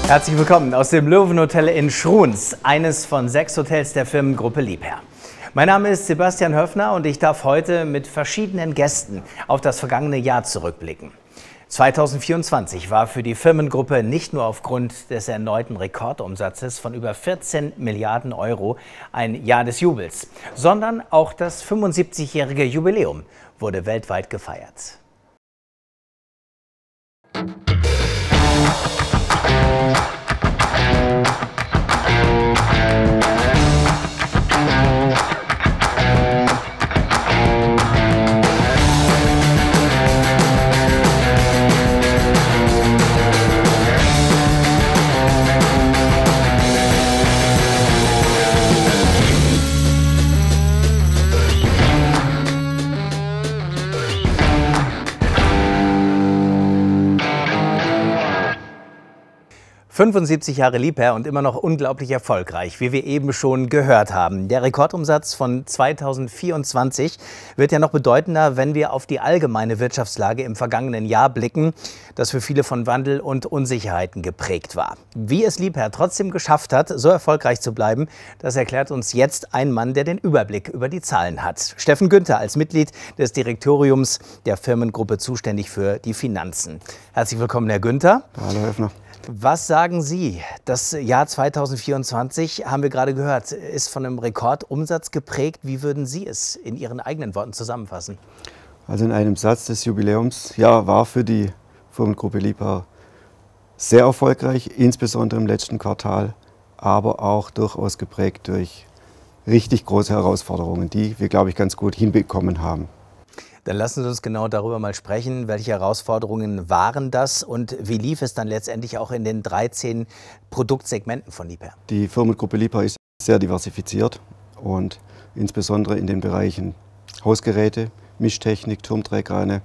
Herzlich willkommen aus dem Löwenhotel in Schruns, eines von 6 Hotels der Firmengruppe Liebherr. Mein Name ist Sebastian Höffner und ich darf heute mit verschiedenen Gästen auf das vergangene Jahr zurückblicken. 2024 war für die Firmengruppe nicht nur aufgrund des erneuten Rekordumsatzes von über 14 Milliarden Euro ein Jahr des Jubels, sondern auch das 75-jährige Jubiläum wurde weltweit gefeiert. »75 Jahre Liebherr und immer noch unglaublich erfolgreich«, wie wir eben schon gehört haben. Der Rekordumsatz von 2024 wird ja noch bedeutender, wenn wir auf die allgemeine Wirtschaftslage im vergangenen Jahr blicken, das für viele von Wandel und Unsicherheiten geprägt war. Wie es Liebherr trotzdem geschafft hat, so erfolgreich zu bleiben, das erklärt uns jetzt ein Mann, der den Überblick über die Zahlen hat. Steffen Günther als Mitglied des Direktoriums der Firmengruppe zuständig für die Finanzen. Herzlich willkommen, Herr Günther. Hallo, Herr Höffner. Was sagen Sie? Das Jahr 2024, haben wir gerade gehört, ist von einem Rekordumsatz geprägt. Wie würden Sie es in Ihren eigenen Worten zusammenfassen? Also in einem Satz, des Jubiläumsjahr war für die Firmengruppe Liebherr sehr erfolgreich, insbesondere im letzten Quartal, aber auch durchaus geprägt durch richtig große Herausforderungen, die wir, glaube ich, ganz gut hinbekommen haben. Dann lassen Sie uns genau darüber mal sprechen. Welche Herausforderungen waren das und wie lief es dann letztendlich auch in den 13 Produktsegmenten von Liebherr? Die Firmengruppe Liebherr ist sehr diversifiziert und insbesondere in den Bereichen Hausgeräte, Mischtechnik, Turmdrehkrane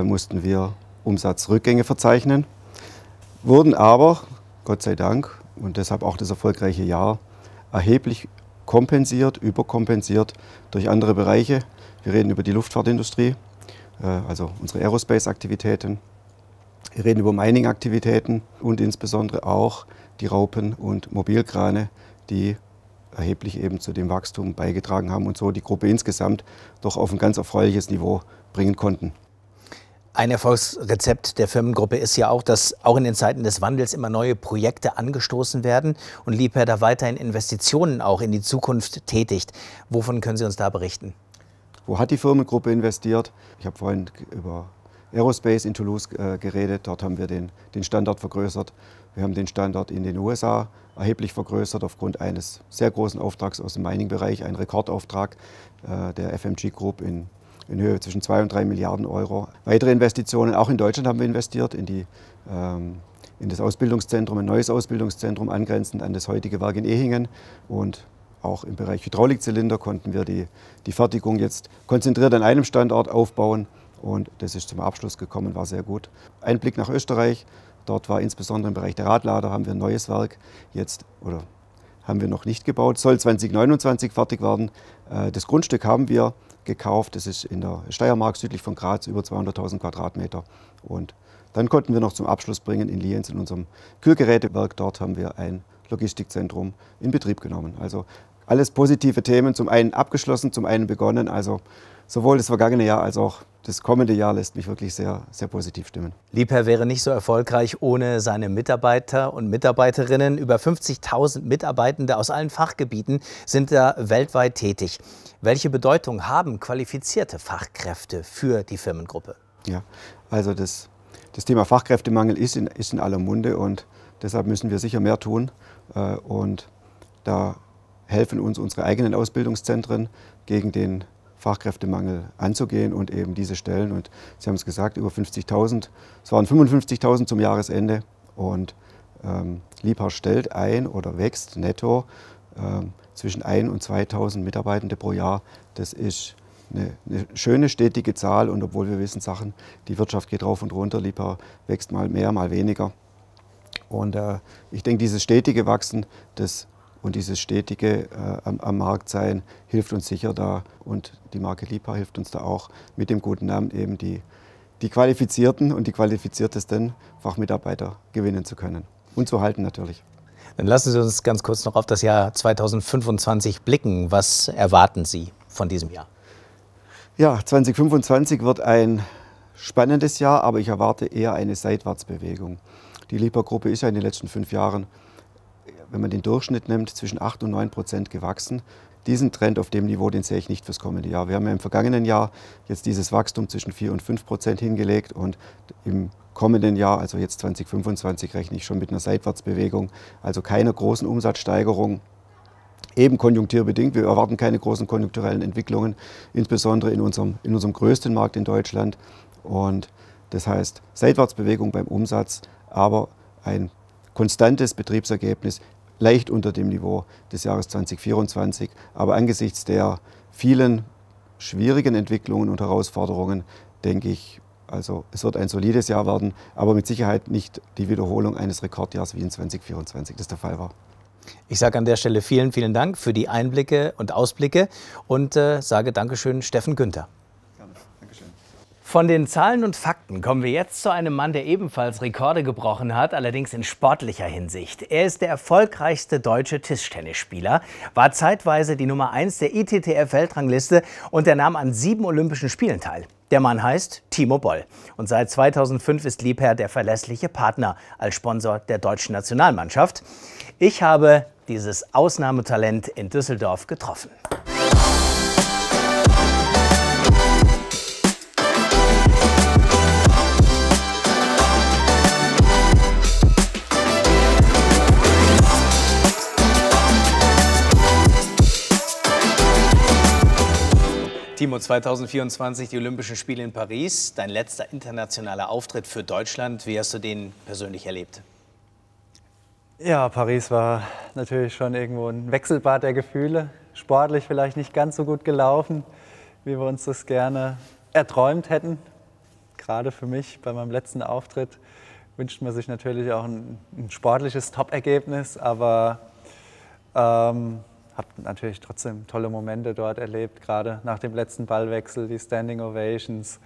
mussten wir Umsatzrückgänge verzeichnen, wurden aber, Gott sei Dank, und deshalb auch das erfolgreiche Jahr, erheblich kompensiert, überkompensiert durch andere Bereiche. Wir reden über die Luftfahrtindustrie, also unsere Aerospace-Aktivitäten. Wir reden über Mining-Aktivitäten und insbesondere auch die Raupen- und Mobilkrane, die erheblich eben zu dem Wachstum beigetragen haben und so die Gruppe insgesamt doch auf ein ganz erfreuliches Niveau bringen konnten. Ein Erfolgsrezept der Firmengruppe ist ja auch, dass auch in den Zeiten des Wandels immer neue Projekte angestoßen werden und Liebherr da weiterhin Investitionen auch in die Zukunft tätigt. Wovon können Sie uns da berichten? Wo hat die Firmengruppe investiert? Ich habe vorhin über Aerospace in Toulouse geredet. Dort haben wir den Standort vergrößert. Wir haben den Standort in den USA erheblich vergrößert aufgrund eines sehr großen Auftrags aus dem Mining-Bereich, ein Rekordauftrag der FMG Group in Höhe zwischen 2 und 3 Milliarden Euro. Weitere Investitionen, auch in Deutschland haben wir investiert, in das Ausbildungszentrum, ein neues Ausbildungszentrum angrenzend an das heutige Werk in Ehingen. Und auch im Bereich Hydraulikzylinder konnten wir die Fertigung jetzt konzentriert an einem Standort aufbauen und das ist zum Abschluss gekommen, war sehr gut. Ein Blick nach Österreich, dort war insbesondere im Bereich der Radlader haben wir ein neues Werk jetzt, oder haben wir noch nicht gebaut, soll 2029 fertig werden. Das Grundstück haben wir gekauft, das ist in der Steiermark südlich von Graz, über 200.000 Quadratmeter. Und dann konnten wir noch zum Abschluss bringen in Lienz, in unserem Kühlgerätewerk, dort haben wir ein Logistikzentrum in Betrieb genommen. Also alles positive Themen, zum einen abgeschlossen, zum einen begonnen. Also sowohl das vergangene Jahr als auch das kommende Jahr lässt mich wirklich sehr, sehr positiv stimmen. Liebherr wäre nicht so erfolgreich ohne seine Mitarbeiter und Mitarbeiterinnen. Über 50.000 Mitarbeitende aus allen Fachgebieten sind da weltweit tätig. Welche Bedeutung haben qualifizierte Fachkräfte für die Firmengruppe? Ja, also das Thema Fachkräftemangel ist in aller Munde und deshalb müssen wir sicher mehr tun. Und da helfen uns unsere eigenen Ausbildungszentren gegen den Fachkräftemangel anzugehen und eben diese Stellen. Und Sie haben es gesagt, über 50.000. Es waren 55.000 zum Jahresende. Und Liebherr stellt ein oder wächst netto zwischen 1.000 und 2.000 Mitarbeitende pro Jahr. Das ist eine schöne, stetige Zahl. Und obwohl wir wissen, die Wirtschaft geht rauf und runter, Liebherr wächst mal mehr, mal weniger. Und ich denke, dieses stetige Wachsen, und dieses stetige am Markt sein hilft uns sicher da und die Marke Liebherr hilft uns da auch mit dem guten Namen eben die qualifizierten und die qualifiziertesten Fachmitarbeiter gewinnen zu können. und zu halten natürlich. Dann lassen Sie uns ganz kurz noch auf das Jahr 2025 blicken. Was erwarten Sie von diesem Jahr? Ja, 2025 wird ein spannendes Jahr, aber ich erwarte eher eine Seitwärtsbewegung. Die Liebherr-Gruppe ist ja in den letzten 5 Jahren, wenn man den Durchschnitt nimmt, zwischen 8 und 9% gewachsen. Diesen Trend auf dem Niveau, den sehe ich nicht fürs kommende Jahr. Wir haben ja im vergangenen Jahr jetzt dieses Wachstum zwischen 4 und 5% hingelegt und im kommenden Jahr, also jetzt 2025, rechne ich schon mit einer Seitwärtsbewegung, also keine großen Umsatzsteigerungen. Eben konjunkturbedingt, wir erwarten keine großen konjunkturellen Entwicklungen, insbesondere in unserem größten Markt in Deutschland. Und das heißt Seitwärtsbewegung beim Umsatz, aber ein konstantes Betriebsergebnis, leicht unter dem Niveau des Jahres 2024. Aber angesichts der vielen schwierigen Entwicklungen und Herausforderungen denke ich, also es wird ein solides Jahr werden, aber mit Sicherheit nicht die Wiederholung eines Rekordjahrs wie in 2024 das der Fall war. Ich sage an der Stelle vielen, vielen Dank für die Einblicke und Ausblicke und sage Dankeschön, Steffen Günther. Gerne. Dankeschön. Von den Zahlen und Fakten kommen wir jetzt zu einem Mann, der ebenfalls Rekorde gebrochen hat, allerdings in sportlicher Hinsicht. Er ist der erfolgreichste deutsche Tischtennisspieler, war zeitweise die Nummer 1 der ITTF-Weltrangliste und er nahm an 7 Olympischen Spielen teil. Der Mann heißt Timo Boll und seit 2005 ist Liebherr der verlässliche Partner als Sponsor der deutschen Nationalmannschaft. Ich habe dieses Ausnahmetalent in Düsseldorf getroffen. Timo, 2024 die Olympischen Spiele in Paris, dein letzter internationaler Auftritt für Deutschland. Wie hast du den persönlich erlebt? Ja, Paris war natürlich schon irgendwo ein Wechselbad der Gefühle. Sportlich vielleicht nicht ganz so gut gelaufen, wie wir uns das gerne erträumt hätten. Gerade für mich bei meinem letzten Auftritt wünscht man sich natürlich auch ein sportliches Top-Ergebnis, aber habe natürlich trotzdem tolle Momente dort erlebt, gerade nach dem letzten Ballwechsel, die Standing Ovations.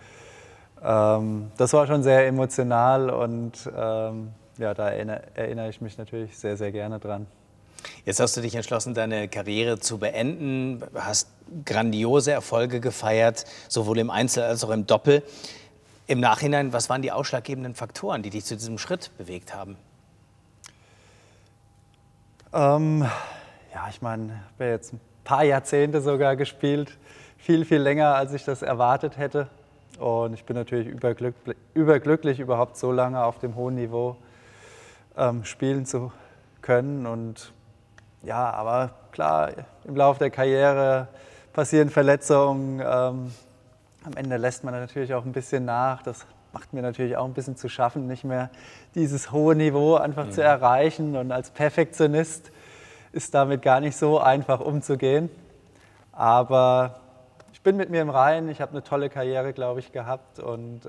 Das war schon sehr emotional und ja, da erinnere ich mich natürlich sehr, sehr gerne dran. Jetzt hast du dich entschlossen, deine Karriere zu beenden, hast grandiose Erfolge gefeiert, sowohl im Einzel als auch im Doppel. Im Nachhinein, was waren die ausschlaggebenden Faktoren, die dich zu diesem Schritt bewegt haben? Ja, ich meine, ich habe ja jetzt ein paar Jahrzehnte sogar gespielt, viel, viel länger, als ich das erwartet hätte. Und ich bin natürlich überglücklich, überhaupt so lange auf dem hohen Niveau spielen zu können. Und ja, aber klar, im Laufe der Karriere passieren Verletzungen. Am Ende lässt man natürlich auch ein bisschen nach. Das macht mir natürlich auch ein bisschen zu schaffen, nicht mehr dieses hohe Niveau einfach zu erreichen. Und als Perfektionist ist damit gar nicht so einfach umzugehen. Aber ich bin mit mir im Reinen. Ich habe eine tolle Karriere, glaube ich, gehabt. Und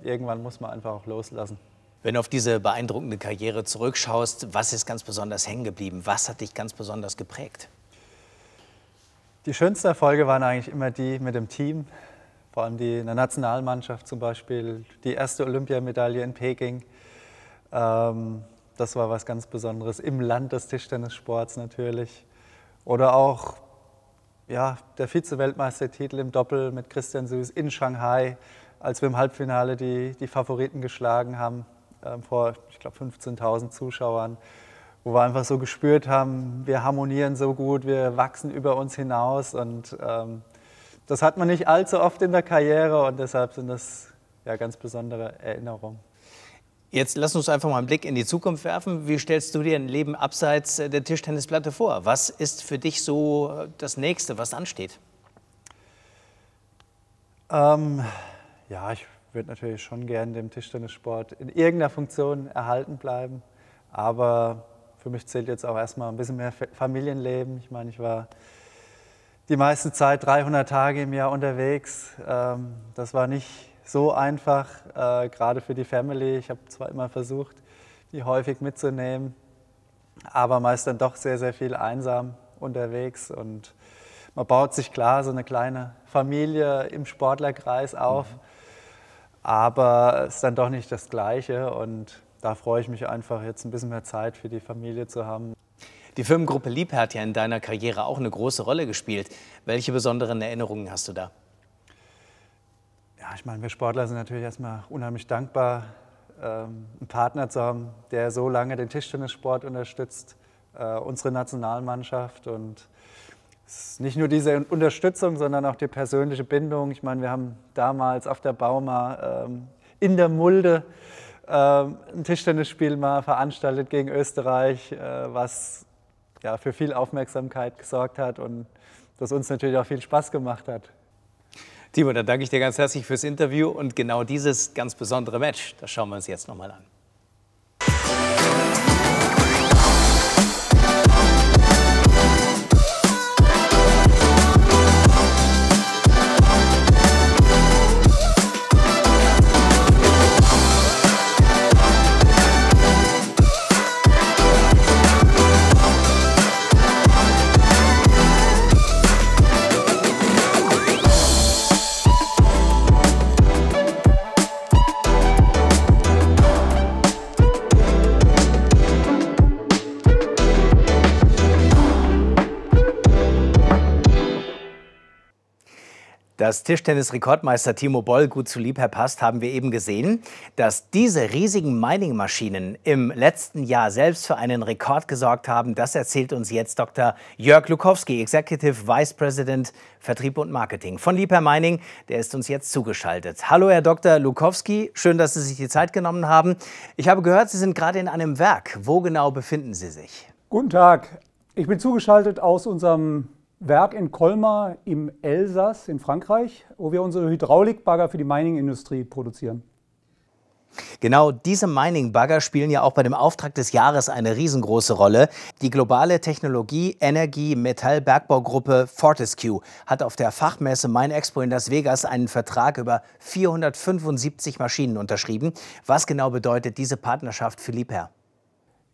irgendwann muss man einfach auch loslassen. Wenn du auf diese beeindruckende Karriere zurückschaust, was ist ganz besonders hängen geblieben? Was hat dich ganz besonders geprägt? Die schönsten Erfolge waren eigentlich immer die mit dem Team, vor allem die in der Nationalmannschaft zum Beispiel, die erste Olympiamedaille in Peking. Das war was ganz Besonderes im Land des Tischtennissports natürlich. Oder auch ja, der Vize-Weltmeistertitel im Doppel mit Christian Süß in Shanghai, als wir im Halbfinale die Favoriten geschlagen haben, vor, ich glaube, 15.000 Zuschauern, wo wir einfach so gespürt haben, wir harmonieren so gut, wir wachsen über uns hinaus und das hat man nicht allzu oft in der Karriere und deshalb sind das ja ganz besondere Erinnerungen. Jetzt lass uns einfach mal einen Blick in die Zukunft werfen. Wie stellst du dir ein Leben abseits der Tischtennisplatte vor? Was ist für dich so das Nächste, was ansteht? Ja, ich würde natürlich schon gerne dem Tischtennissport in irgendeiner Funktion erhalten bleiben. Aber für mich zählt jetzt auch erstmal ein bisschen mehr Familienleben. Ich meine, ich war die meiste Zeit 300 Tage im Jahr unterwegs. Das war nicht so einfach, gerade für die Family. Ich habe zwar immer versucht, die häufig mitzunehmen, aber meist dann doch sehr, sehr viel einsam unterwegs. Und man baut sich klar so eine kleine Familie im Sportlerkreis auf, aber es ist dann doch nicht das Gleiche. Und da freue ich mich einfach, jetzt ein bisschen mehr Zeit für die Familie zu haben. Die Firmengruppe Liebherr hat ja in deiner Karriere auch eine große Rolle gespielt. Welche besonderen Erinnerungen hast du da? Ja, ich meine, wir Sportler sind natürlich erstmal unheimlich dankbar, einen Partner zu haben, der so lange den Tischtennissport unterstützt, unsere Nationalmannschaft. Und es ist nicht nur diese Unterstützung, sondern auch die persönliche Bindung. Ich meine, wir haben damals auf der Bauma in der Mulde ein Tischtennisspiel mal veranstaltet gegen Österreich, was ja, für viel Aufmerksamkeit gesorgt hat und das uns natürlich auch viel Spaß gemacht hat. Timo, dann danke ich dir ganz herzlich fürs Interview und genau dieses ganz besondere Match, das schauen wir uns jetzt nochmal an. Dass Tischtennis-Rekordmeister Timo Boll gut zu Liebherr passt, haben wir eben gesehen. Dass diese riesigen Mining-Maschinen im letzten Jahr selbst für einen Rekord gesorgt haben, das erzählt uns jetzt Dr. Jörg Lukowski, Executive Vice President Vertrieb und Marketing von Liebherr Mining. Der ist uns jetzt zugeschaltet. Hallo, Herr Dr. Lukowski, schön, dass Sie sich die Zeit genommen haben. Ich habe gehört, Sie sind gerade in einem Werk. Wo genau befinden Sie sich? Guten Tag, ich bin zugeschaltet aus unserem Werk in Colmar im Elsass in Frankreich, wo wir unsere Hydraulikbagger für die Mining-Industrie produzieren. Genau diese Mining-Bagger spielen ja auch bei dem Auftrag des Jahres eine riesengroße Rolle. Die globale Technologie-, Energie-, Metall-Bergbaugruppe Fortescue hat auf der Fachmesse MINExpo in Las Vegas einen Vertrag über 475 Maschinen unterschrieben. Was genau bedeutet diese Partnerschaft für Liebherr?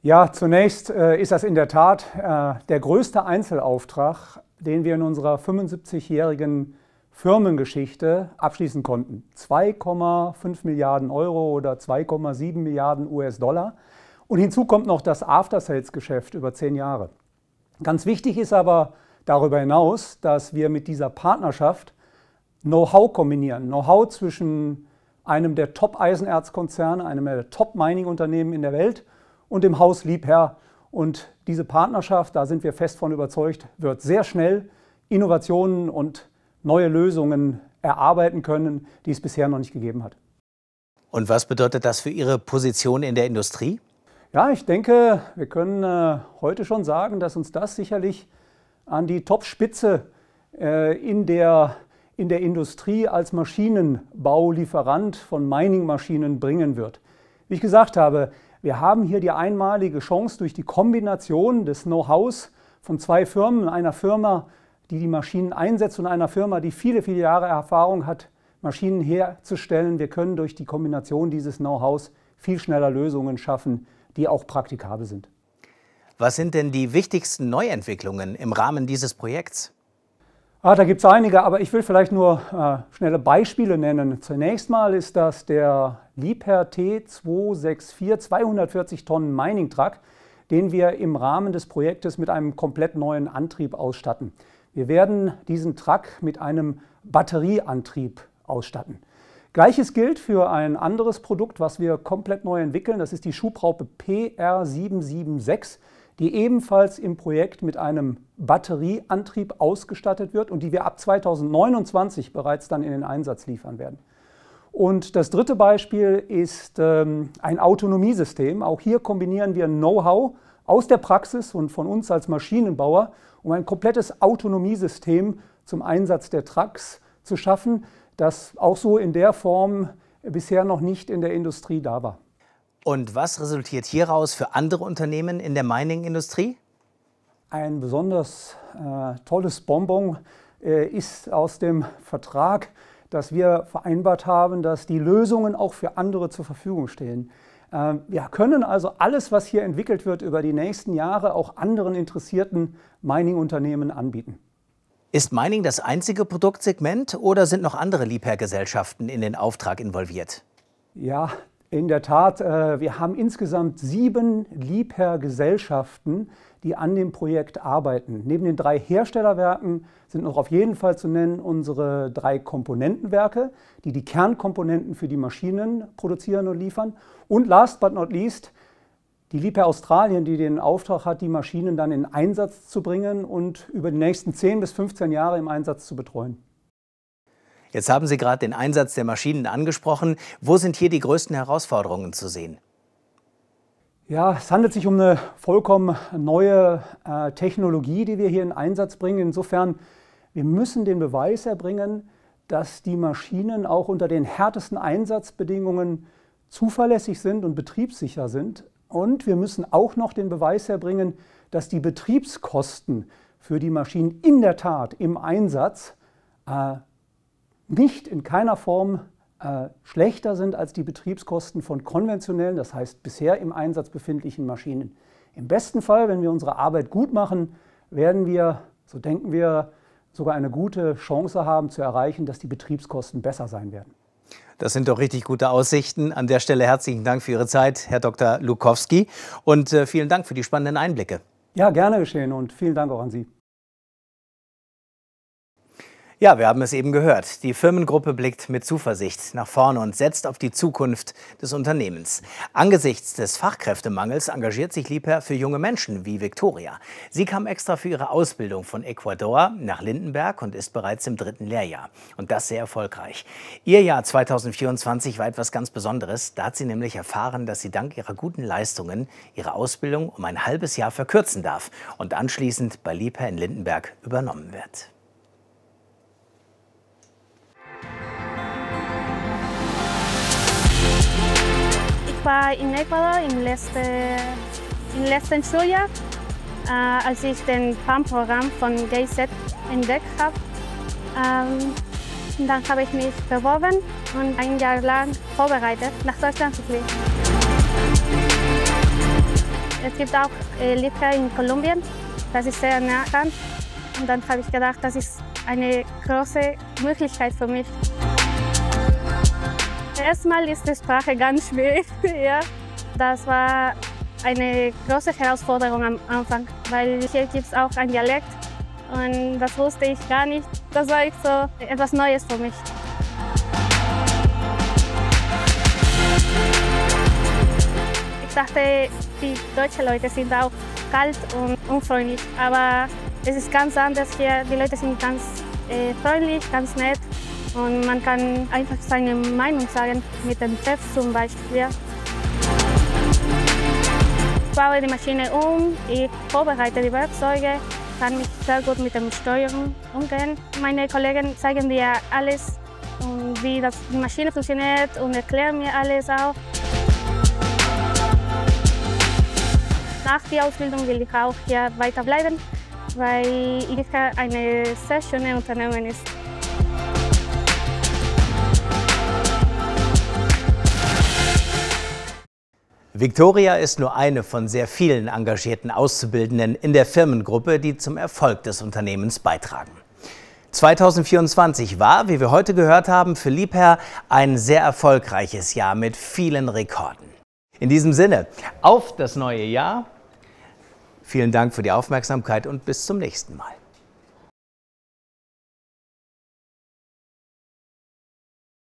Ja, zunächst ist das in der Tat der größte Einzelauftrag, den wir in unserer 75-jährigen Firmengeschichte abschließen konnten. 2,5 Milliarden Euro oder 2,7 Milliarden US-Dollar. Und hinzu kommt noch das After-Sales-Geschäft über 10 Jahre. Ganz wichtig ist aber darüber hinaus, dass wir mit dieser Partnerschaft Know-how kombinieren. Know-how zwischen einem der Top-Eisenerzkonzerne, einem der Top-Mining-Unternehmen in der Welt und dem Haus Liebherr. Und diese Partnerschaft, da sind wir fest von überzeugt, wird sehr schnell Innovationen und neue Lösungen erarbeiten können, die es bisher noch nicht gegeben hat. Und was bedeutet das für Ihre Position in der Industrie? Ja, ich denke, wir können heute schon sagen, dass uns das sicherlich an die Topspitze in der Industrie als Maschinenbaulieferant von Mining-Maschinen bringen wird. Wie ich gesagt habe, wir haben hier die einmalige Chance durch die Kombination des Know-hows von zwei Firmen, einer Firma, die die Maschinen einsetzt und einer Firma, die viele, viele Jahre Erfahrung hat, Maschinen herzustellen. Wir können durch die Kombination dieses Know-hows viel schneller Lösungen schaffen, die auch praktikabel sind. Was sind denn die wichtigsten Neuentwicklungen im Rahmen dieses Projekts? Da gibt es einige, aber ich will vielleicht nur schnelle Beispiele nennen. Zunächst mal ist das der Liebherr T264 240 Tonnen Mining Truck, den wir im Rahmen des Projektes mit einem komplett neuen Antrieb ausstatten. Wir werden diesen Truck mit einem Batterieantrieb ausstatten. Gleiches gilt für ein anderes Produkt, was wir komplett neu entwickeln. Das ist die Schubraupe PR776. Die ebenfalls im Projekt mit einem Batterieantrieb ausgestattet wird und die wir ab 2029 bereits dann in den Einsatz liefern werden. Und das dritte Beispiel ist ein Autonomiesystem. Auch hier kombinieren wir Know-how aus der Praxis und von uns als Maschinenbauer, um ein komplettes Autonomiesystem zum Einsatz der Trucks zu schaffen, das auch so in der Form bisher noch nicht in der Industrie da war. Und was resultiert hieraus für andere Unternehmen in der Mining-Industrie? Ein besonders tolles Bonbon ist aus dem Vertrag, dass wir vereinbart haben, dass die Lösungen auch für andere zur Verfügung stehen. Wir können also alles, was hier entwickelt wird, über die nächsten Jahre auch anderen interessierten Mining-Unternehmen anbieten. Ist Mining das einzige Produktsegment oder sind noch andere Liebherr-Gesellschaften in den Auftrag involviert? Ja, In der Tat, wir haben insgesamt 7 Liebherr-Gesellschaften, die an dem Projekt arbeiten. Neben den 3 Herstellerwerken sind noch auf jeden Fall zu nennen unsere 3 Komponentenwerke, die die Kernkomponenten für die Maschinen produzieren und liefern. Und last but not least, die Liebherr Australien, die den Auftrag hat, die Maschinen dann in Einsatz zu bringen und über die nächsten 10 bis 15 Jahre im Einsatz zu betreuen. Jetzt haben Sie gerade den Einsatz der Maschinen angesprochen. Wo sind hier die größten Herausforderungen zu sehen? Ja, es handelt sich um eine vollkommen neue Technologie, die wir hier in Einsatz bringen. Insofern, wir müssen den Beweis erbringen, dass die Maschinen auch unter den härtesten Einsatzbedingungen zuverlässig sind und betriebssicher sind. Und wir müssen auch noch den Beweis erbringen, dass die Betriebskosten für die Maschinen in der Tat im Einsatz nicht in keiner Form schlechter sind als die Betriebskosten von konventionellen, das heißt bisher im Einsatz befindlichen Maschinen. Im besten Fall, wenn wir unsere Arbeit gut machen, werden wir, so denken wir, sogar eine gute Chance haben zu erreichen, dass die Betriebskosten besser sein werden. Das sind doch richtig gute Aussichten. An der Stelle herzlichen Dank für Ihre Zeit, Herr Dr. Lukowski, und vielen Dank für die spannenden Einblicke. Ja, gerne geschehen und vielen Dank auch an Sie. Ja, wir haben es eben gehört. Die Firmengruppe blickt mit Zuversicht nach vorne und setzt auf die Zukunft des Unternehmens. Angesichts des Fachkräftemangels engagiert sich Liebherr für junge Menschen wie Viktoria. Sie kam extra für ihre Ausbildung von Ecuador nach Lindenberg und ist bereits im 3. Lehrjahr. Und das sehr erfolgreich. Ihr Jahr 2024 war etwas ganz Besonderes. Da hat sie nämlich erfahren, dass sie dank ihrer guten Leistungen ihre Ausbildung um ein halbes Jahr verkürzen darf und anschließend bei Liebherr in Lindenberg übernommen wird. Ich war in Ecuador im letzten Schuljahr, als ich den PAM-Programm von GIZ entdeckt habe. Dann habe ich mich beworben und ein Jahr lang vorbereitet, nach Deutschland zu fliegen. Es gibt auch Liebherr in Kolumbien, das ist sehr nah dran. Und dann habe ich gedacht, das ist eine große Möglichkeit für mich. Erstmal ist die Sprache ganz schwierig. Ja. Das war eine große Herausforderung am Anfang, weil hier gibt es auch einen Dialekt und das wusste ich gar nicht. Das war echt so etwas Neues für mich. Ich dachte, die deutschen Leute sind auch kalt und unfreundlich, aber es ist ganz anders hier. Die Leute sind ganz freundlich, ganz nett. Und man kann einfach seine Meinung sagen, mit dem Chef zum Beispiel. Ich baue die Maschine um, ich vorbereite die Werkzeuge, kann mich sehr gut mit dem Steuern umgehen. Meine Kollegen zeigen mir alles, wie die Maschine funktioniert und erklären mir alles auch. Nach der Ausbildung will ich auch hier weiterbleiben, weil Liebherr ein sehr schönes Unternehmen ist. Viktoria ist nur eine von sehr vielen engagierten Auszubildenden in der Firmengruppe, die zum Erfolg des Unternehmens beitragen. 2024 war, wie wir heute gehört haben, für Liebherr ein sehr erfolgreiches Jahr mit vielen Rekorden. In diesem Sinne, auf das neue Jahr. Vielen Dank für die Aufmerksamkeit und bis zum nächsten Mal.